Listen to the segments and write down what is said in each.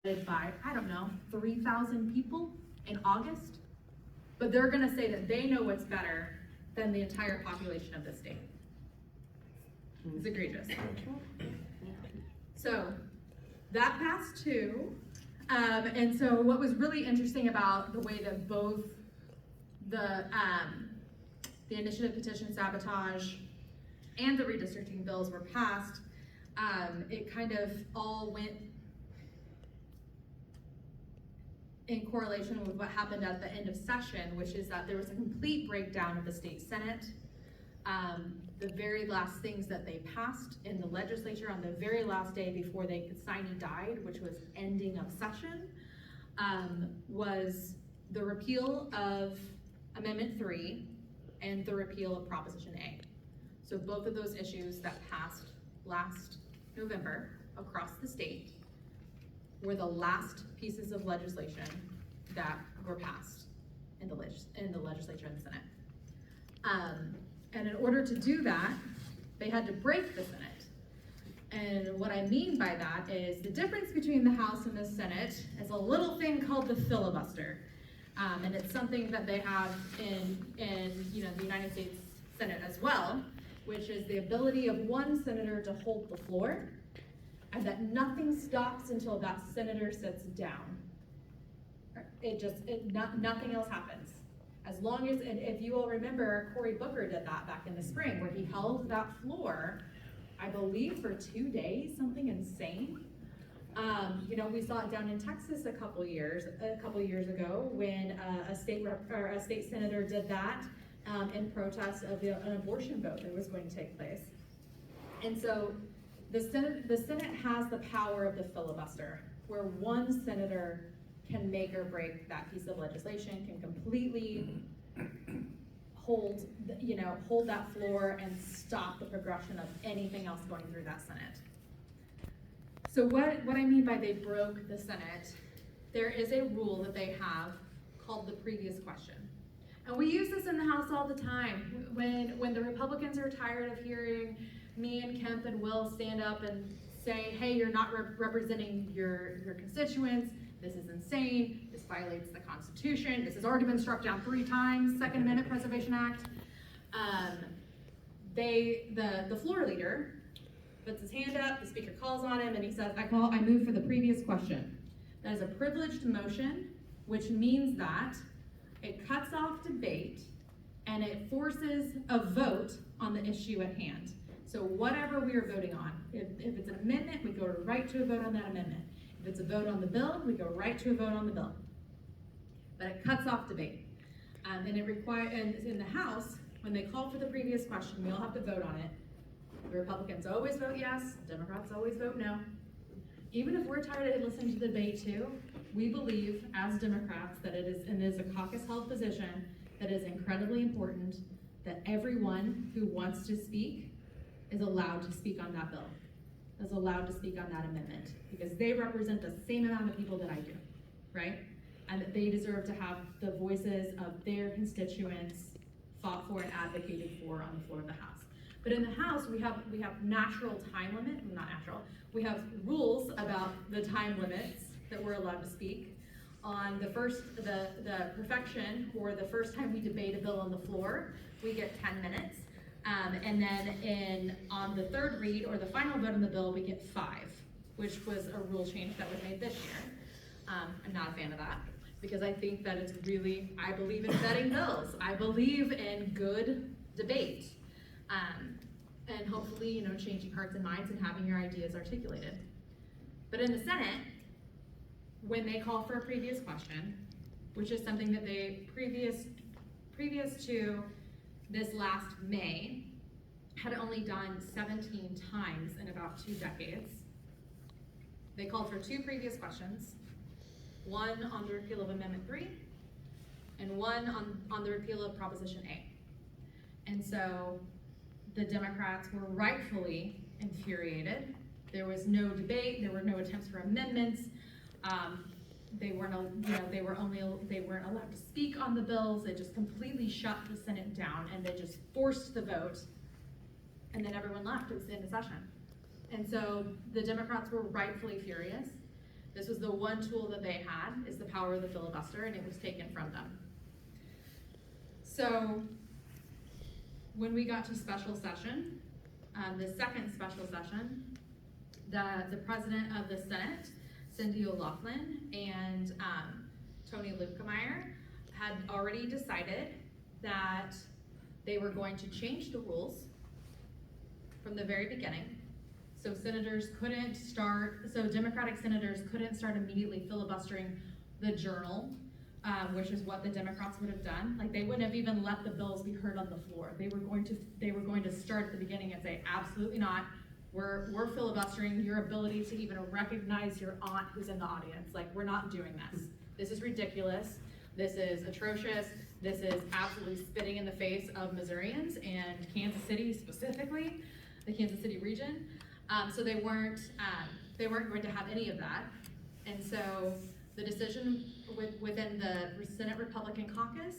by, I don't know, 3,000 people in August. But they're gonna say that they know what's better than the entire population of the state. It's egregious. So that passed too. And so what was really interesting about the way that both the initiative petition sabotage and the redistricting bills were passed, it kind of all went in correlation with what happened at the end of session, which is that there was a complete breakdown of the state Senate. The very last things that they passed in the legislature on the very last day before they could sign and died, which was ending of session, was the repeal of Amendment 3 and the repeal of Proposition A. So both of those issues that passed last November across the state were the last pieces of legislation that were passed in the legislature and the Senate. And in order to do that, they had to break the Senate. And what I mean by that is the difference between the House and the Senate is a little thing called the filibuster. And it's something that they have in the United States Senate as well, which is the ability of one senator to hold the floor, and that nothing stops until that senator sits down. Nothing else happens. As long as, and if you all remember, Cory Booker did that back in the spring, where he held that floor, I believe for 2 days, something insane. We saw it down in Texas a couple years ago when a state senator did that in protest of an abortion vote that was going to take place. And so the Senate has the power of the filibuster, where one senator can make or break that piece of legislation, can completely hold that floor and stop the progression of anything else going through that Senate. So what I mean by they broke the Senate, there is a rule that they have called the previous question. And we use this in the House all the time. When the Republicans are tired of hearing me and Kemp and Will stand up and say, hey, you're not representing your constituents, this is insane, this violates the Constitution, this has already been struck down 3 times, Second Amendment Preservation Act. The floor leader puts his hand up, the speaker calls on him, and he says, I move for the previous question. That is a privileged motion, which means that it cuts off debate and it forces a vote on the issue at hand. So whatever we are voting on, if it's an amendment, we go right to a vote on that amendment. If it's a vote on the bill, we go right to a vote on the bill. But it cuts off debate. And in the House, when they call for the previous question, we all have to vote on it. The Republicans always vote yes, Democrats always vote no. Even if we're tired of listening to the debate too, we believe as Democrats that it is a caucus-held position that is incredibly important that everyone who wants to speak is allowed to speak on that bill, is allowed to speak on that amendment, because they represent the same amount of people that I do, right? And that they deserve to have the voices of their constituents fought for and advocated for on the floor of the House. But in the House, we have natural time limit, we have rules about the time limits that we're allowed to speak. On the perfection, or the first time we debate a bill on the floor, we get 10 minutes. And then on the third read or the final vote on the bill, we get 5, which was a rule change that was made this year. I'm not a fan of that, because I think that I believe in vetting bills. I believe in good debate. And hopefully, changing hearts and minds and having your ideas articulated. But in the Senate, when they call for a previous question, which is something that they previous to this last May had only done 17 times in about 2 decades. They called for 2 previous questions, one on the repeal of Amendment 3 and one on the repeal of Proposition A. And so the Democrats were rightfully infuriated. There was no debate, there were no attempts for amendments. They weren't allowed to speak on the bills. They just completely shut the Senate down, and they just forced the vote, and then everyone left. It was the end of session. And so the Democrats were rightfully furious. This was the one tool that they had, is the power of the filibuster, and it was taken from them. So when we got to special session, the second special session, the president of the Senate, Cindy O'Loughlin, and Tony Lupkemeyer had already decided that they were going to change the rules from the very beginning. So Democratic senators couldn't start immediately filibustering the journal, which is what the Democrats would have done. Like, they wouldn't have even let the bills be heard on the floor. They were going to start at the beginning and say, absolutely not. We're filibustering your ability to even recognize your aunt who's in the audience. Like, we're not doing this. This is ridiculous. This is atrocious. This is absolutely spitting in the face of Missourians and Kansas City specifically, the Kansas City region. So they weren't going to have any of that. And so the decision within the Senate Republican caucus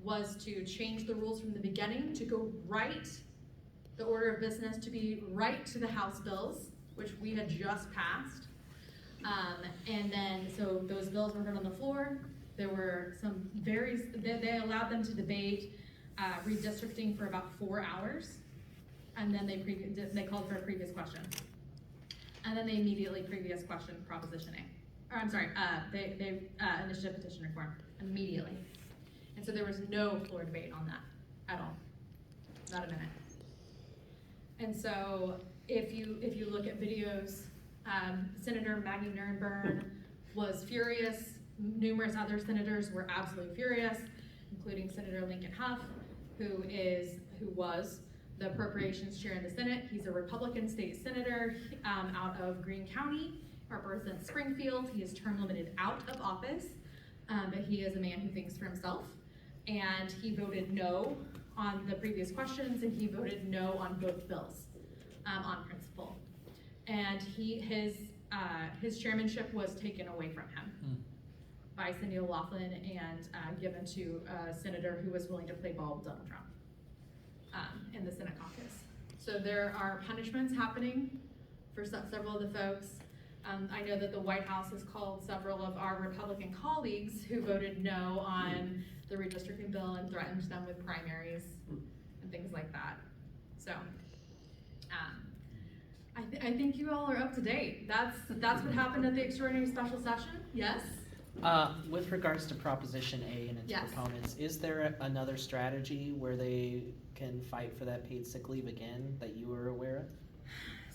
was to change the rules from the beginning to go right, the order of business to be right to the House bills, which we had just passed. And then, so those bills were heard on the floor. There were some they allowed them to debate redistricting for about 4 hours. And then they called for a previous question. And then they immediately previous question Proposition A. Or I'm sorry, they initiative petition reform immediately. And so there was no floor debate on that at all. Not a minute. And so if you look at videos, Senator Maggie Nurenberg was furious. Numerous other senators were absolutely furious, including Senator Lincoln Huff, who was the appropriations chair in the Senate. He's a Republican state senator out of Greene County, represents Springfield. He is term limited out of office, but he is a man who thinks for himself. And he voted no on the previous questions, and he voted no on both bills on principle. And his chairmanship was taken away from him by Cindy O'Loughlin and given to a senator who was willing to play ball with Donald Trump in the Senate caucus. So there are punishments happening for several of the folks. I know that the White House has called several of our Republican colleagues who voted no on the redistricting bill and threatened them with primaries and things like that. So I think you all are up to date. That's what happened at the extraordinary special session. Yes? With regards to Proposition A and its proponents, is there another strategy where they can fight for that paid sick leave again that you were aware of?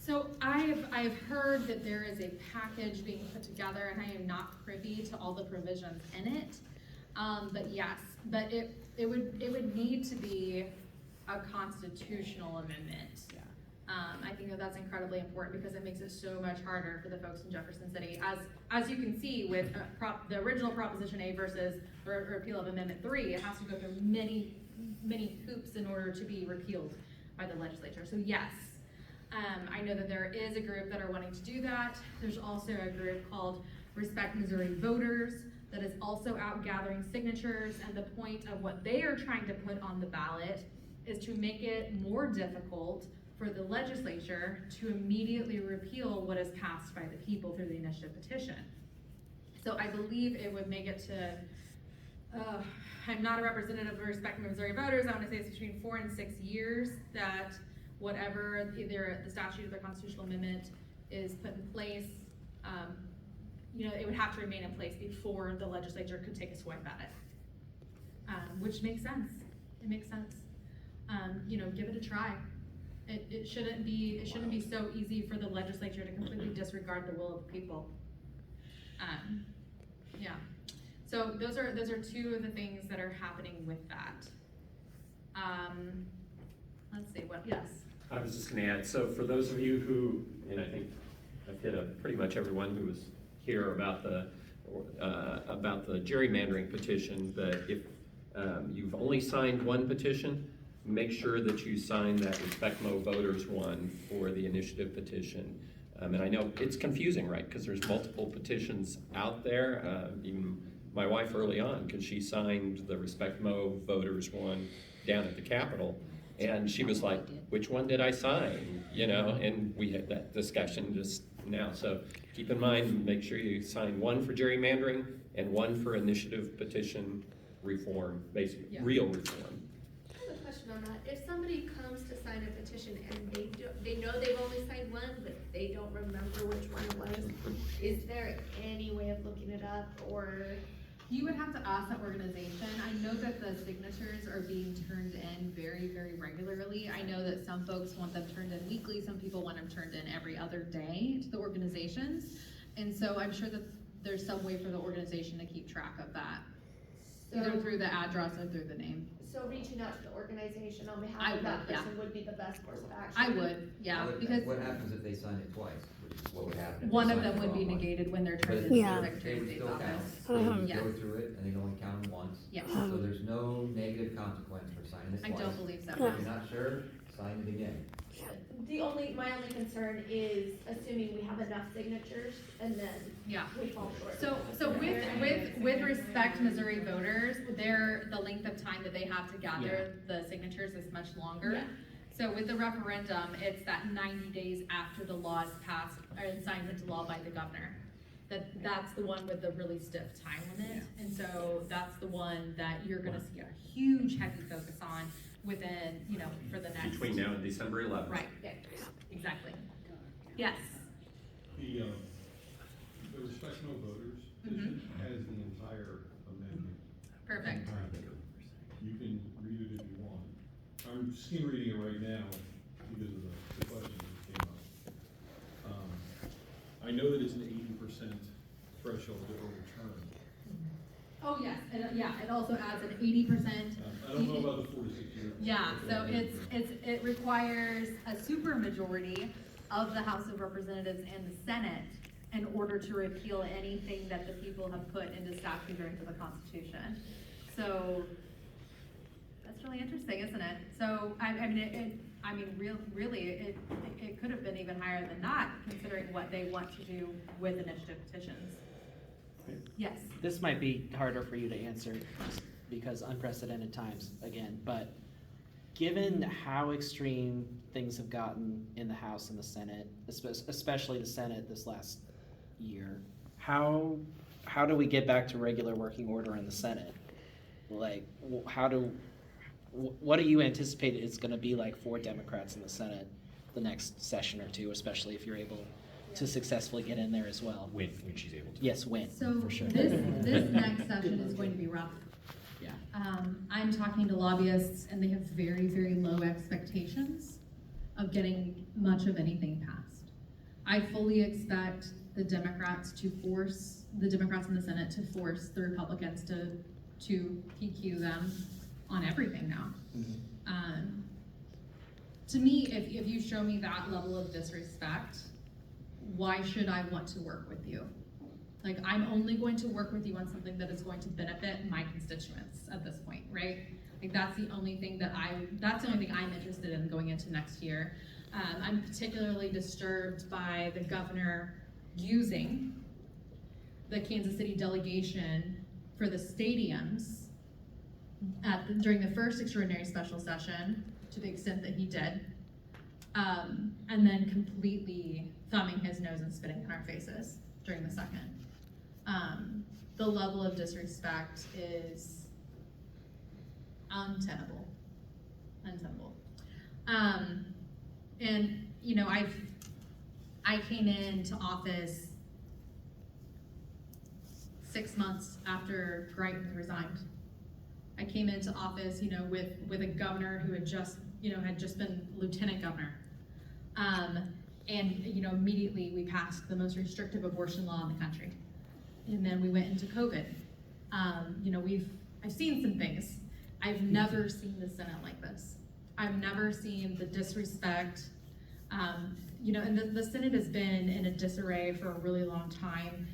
So I've heard that there is a package being put together, and I am not privy to all the provisions in it. But yes, but it would need to be a constitutional amendment. Yeah. I think that's incredibly important because it makes it so much harder for the folks in Jefferson City. As you can see with the original Proposition A versus the repeal of Amendment 3, it has to go through many hoops in order to be repealed by the legislature. So yes, I know that there is a group that are wanting to do that. There's also a group called Respect Missouri Voters that is also out gathering signatures, and the point of what they are trying to put on the ballot is to make it more difficult for the legislature to immediately repeal what is passed by the people through the initiative petition. So I believe it would make it to, I'm not a representative of Respect Missouri Voters, I want to say it's between 4 and 6 years that whatever either the statute or the constitutional amendment is put in place, it would have to remain in place before the legislature could take a swipe at it, which makes sense. It makes sense. Give it a try. It shouldn't be so easy for the legislature to completely disregard the will of the people. Yeah. So those are two of the things that are happening with that. Let's see what. Yes. I was just going to add. So for those of you who, and I think I've hit pretty much everyone who was here about the gerrymandering petition, that if you've only signed one petition, make sure that you sign that Respect Mo Voters one for the initiative petition. And I know it's confusing, right? Because there's multiple petitions out there. Even my wife early on, because she signed the Respect Mo Voters one down at the Capitol, and she was like, which one did I sign? And we had that discussion just now. So keep in mind, make sure you sign one for gerrymandering and one for initiative petition reform, basically, Yeah. real reform. I have a question on that. If somebody comes to sign a petition and they know they've only signed one, but they don't remember which one it was, is there any way of looking it up, or? You would have to ask that organization. I know that the signatures are being turned in very, very regularly. I know that some folks want them turned in weekly, some people want them turned in every other day to the organizations. And so I'm sure that there's some way for the organization to keep track of that, either So, through the address or through the name. so reaching out to the organization on I behalf of that would, yeah. person would be the best course of action? I would, yeah, because What happens if they sign it twice? Which is what would happen? if they one of sign them the would be wrong one? negated when they're But turned it- into Yeah. the They Secretary of would State's still count. office. They would Yes. go through it and they'd only count them once. Yes. So there's no negative consequence for signing it I twice. don't believe so. If you're not sure, sign it again. My only concern is assuming we have enough signatures and then Yeah. we fall short. So with respect, Missouri voters, the length of time that they have to gather the signatures is much longer. Yeah. So with the referendum, it's that 90 days after the law is passed or signed into law by the governor. That's the one with the really stiff time limit. And so that's the one that you're gonna see a huge heavy focus on within, for the next. Between now and December 11th. Right, exactly. Yes. The respect no voters petition has the entire amendment. Perfect. You can read it if you want. I'm skim reading it right now because of the question that came up. I know that it's an 80% threshold to overturn. Oh, yes, it also adds an 80%. I don't know about the 4 to 6 years. Yeah, so it requires a supermajority of the House of Representatives and the Senate in order to repeal anything that the people have put into statute or into the Constitution. So, that's really interesting, isn't it? So, really, it could have been even higher than that, considering what they want to do with initiative petitions. Yes. This might be harder for you to answer just because unprecedented times again, but given how extreme things have gotten in the House and the Senate, especially the Senate this last year, how do we get back to regular working order in the Senate? Like, what do you anticipate it's going to be like for Democrats in the Senate the next session or two, especially if you're able to successfully get in there as well? When she's able to. Yes, when, So for sure. this next session is going to be rough. Yeah. I'm talking to lobbyists and they have very, very low expectations of getting much of anything passed. I fully expect the Democrats in the Senate to force the Republicans to PQ them on everything now. To me, if you show me that level of disrespect, why should I want to work with you? Like, I'm only going to work with you on something that is going to benefit my constituents at this point, right? Like, that's the only thing I'm interested in going into next year. I'm particularly disturbed by the governor using the Kansas City delegation for the stadiums during the first extraordinary special session, to the extent that he did, and then completely thumbing his nose and spitting in our faces during the second. The level of disrespect is untenable. And I came into office 6 months after Brighton resigned. I came into office, with a governor who had just been lieutenant governor. And immediately we passed the most restrictive abortion law in the country. And then we went into COVID. I've seen some things. I've never seen the Senate like this. I've never seen the disrespect. And the Senate has been in a disarray for a really long time.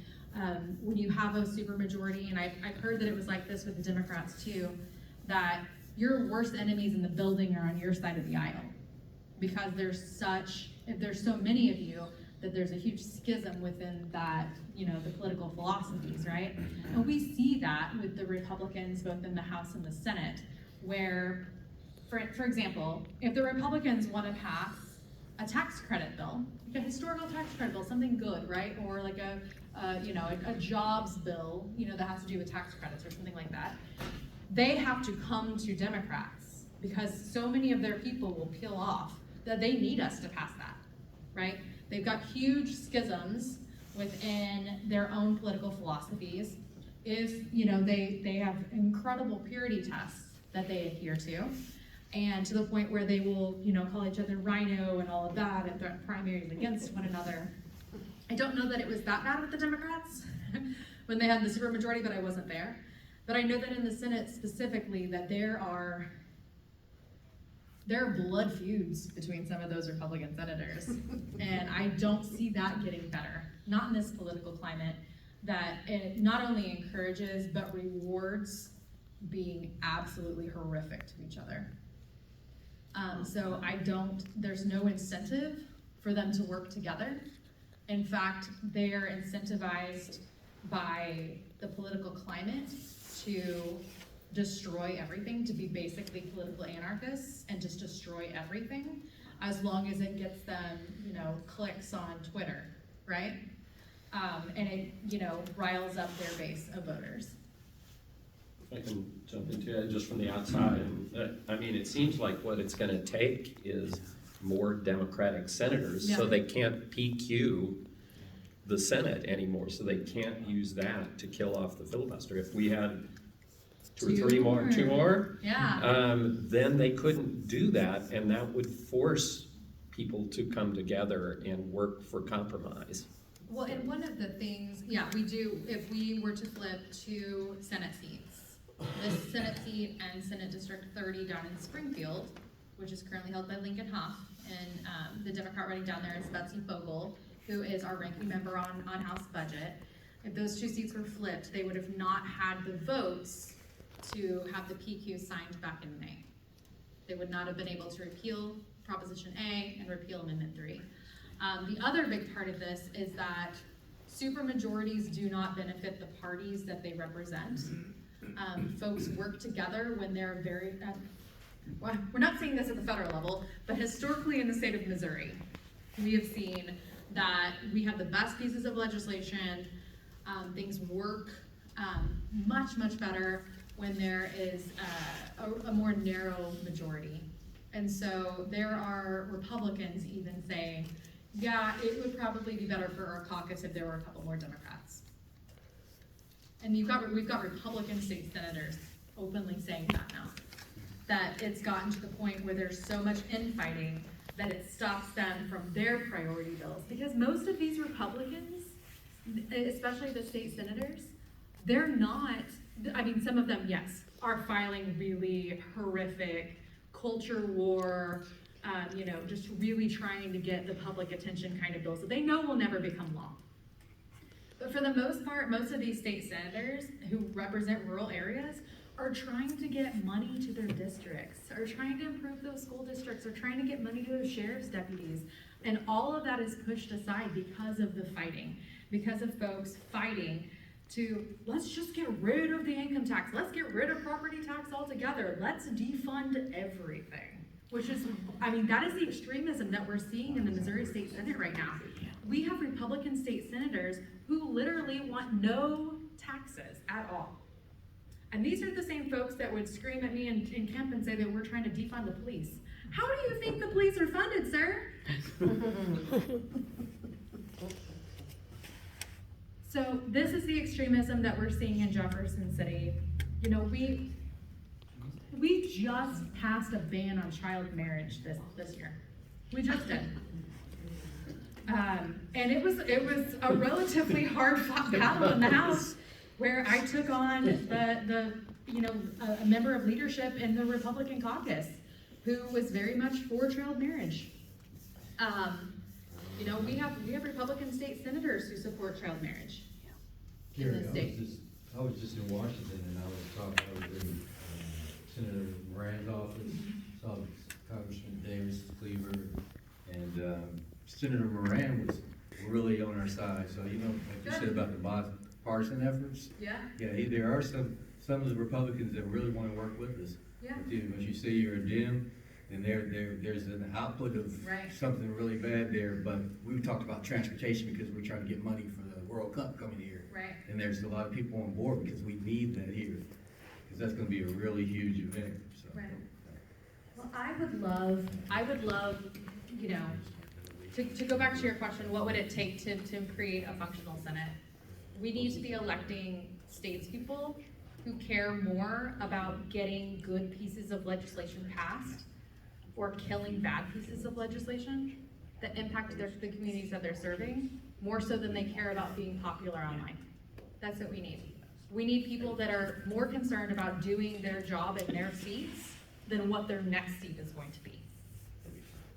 When you have a supermajority, and I've heard that it was like this with the Democrats too, that your worst enemies in the building are on your side of the aisle. Because if there's so many of you, that there's a huge schism within that, the political philosophies, right? And we see that with the Republicans, both in the House and the Senate, where, for example, if the Republicans want to pass a tax credit bill, like a historical tax credit bill, something good, right? Or like a jobs bill, that has to do with tax credits or something like that. They have to come to Democrats because so many of their people will peel off that they need us to pass that, right? They've got huge schisms within their own political philosophies. If, they have incredible purity tests that they adhere to, and to the point where they will, call each other rhino and all of that, and threaten primaries against one another. I don't know that it was that bad with the Democrats when they had the supermajority, but I wasn't there. But I know that in the Senate specifically, that there are blood feuds between some of those Republican senators. And I don't see that getting better, not in this political climate, that it not only encourages, but rewards being absolutely horrific to each other. So there's no incentive for them to work together. In fact, they're incentivized by the political climate to destroy everything, to be basically political anarchists and just destroy everything, as long as it gets them, clicks on Twitter, right? And it, riles up their base of voters. If I can jump into it just from the outside, it seems like what it's gonna take is more Democratic senators, so Yeah. they can't PQ the Senate anymore, so they can't use that to kill off the filibuster. If we had two more, Yeah. then they couldn't do that, and that would force people to come together and work for compromise. Well, and one of the things, we do, if we were to flip 2 Senate seats, this Senate seat and Senate District 30 down in Springfield, which is currently held by Lincoln Hoff, and the Democrat running down there is Betsy Fogel, who is our ranking member on House Budget. If those 2 seats were flipped, they would have not had the votes to have the PQ signed back in May. They would not have been able to repeal Proposition A and repeal Amendment 3. The other big part of this is that supermajorities do not benefit the parties that they represent. Folks work together when they're well, we're not seeing this at the federal level, but historically in the state of Missouri, we have seen that we have the best pieces of legislation. Things work much, much better when there is a more narrow majority. And so there are Republicans even saying, it would probably be better for our caucus if there were a couple more Democrats. And we've got Republican state senators openly saying that now. That it's gotten to the point where there's so much infighting that it stops them from their priority bills. Because most of these Republicans, especially the state senators, they're not, some of them, yes, are filing really horrific culture war, just really trying to get the public attention kind of bills that they know will never become law. But for the most part, most of these state senators who represent rural areas are trying to get money to their districts, are trying to improve those school districts, are trying to get money to those sheriff's deputies. And all of that is pushed aside because of the fighting, because of folks fighting to, let's just get rid of the income tax, let's get rid of property tax altogether, let's defund everything. Which is, that is the extremism that we're seeing in the Missouri State Senate right now. We have Republican state senators who literally want no taxes at all. And these are the same folks that would scream at me in Kemp and say that we're trying to defund the police. How do you think the police are funded, sir? So this is the extremism that we're seeing in Jefferson City. We just passed a ban on child marriage this year. We just did. And it was a relatively hard fought battle in the House, where I took on a member of leadership in the Republican caucus who was very much for child marriage. We have Republican state senators who support child marriage in Keri, the state. I was just in Washington and I was in Senator Moran's office, saw Congressman Davis Cleaver, and Senator Moran was really on our side. So, like you said about the bipartisan efforts, Yeah. There are some of the Republicans that really want to work with us. Yeah. But you say you're a Dem, And there's an output of Right. something really bad there, but we talked about transportation because we're trying to get money for the World Cup coming here. Right. And there's a lot of people on board because we need that here, because that's gonna be a really huge event, so. Right. Well, I would love, you know, to go back to your question, what would it take to create a functional Senate? We need to be electing statespeople who care more about getting good pieces of legislation passed or killing bad pieces of legislation that impact the communities that they're serving, more so than they care about being popular online. That's what we need. We need people that are more concerned about doing their job in their seats than what their next seat is going to be.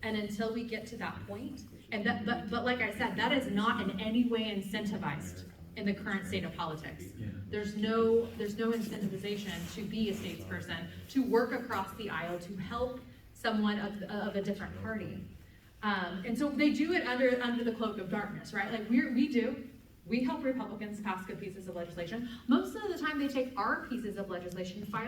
And until we get to that point, and but like I said, that is not in any way incentivized in the current state of politics. There's no incentivization to be a statesperson, to work across the aisle, to help someone of a different party. And so they do it under the cloak of darkness, right? Like we help Republicans pass good pieces of legislation. Most of the time they take our pieces of legislation, file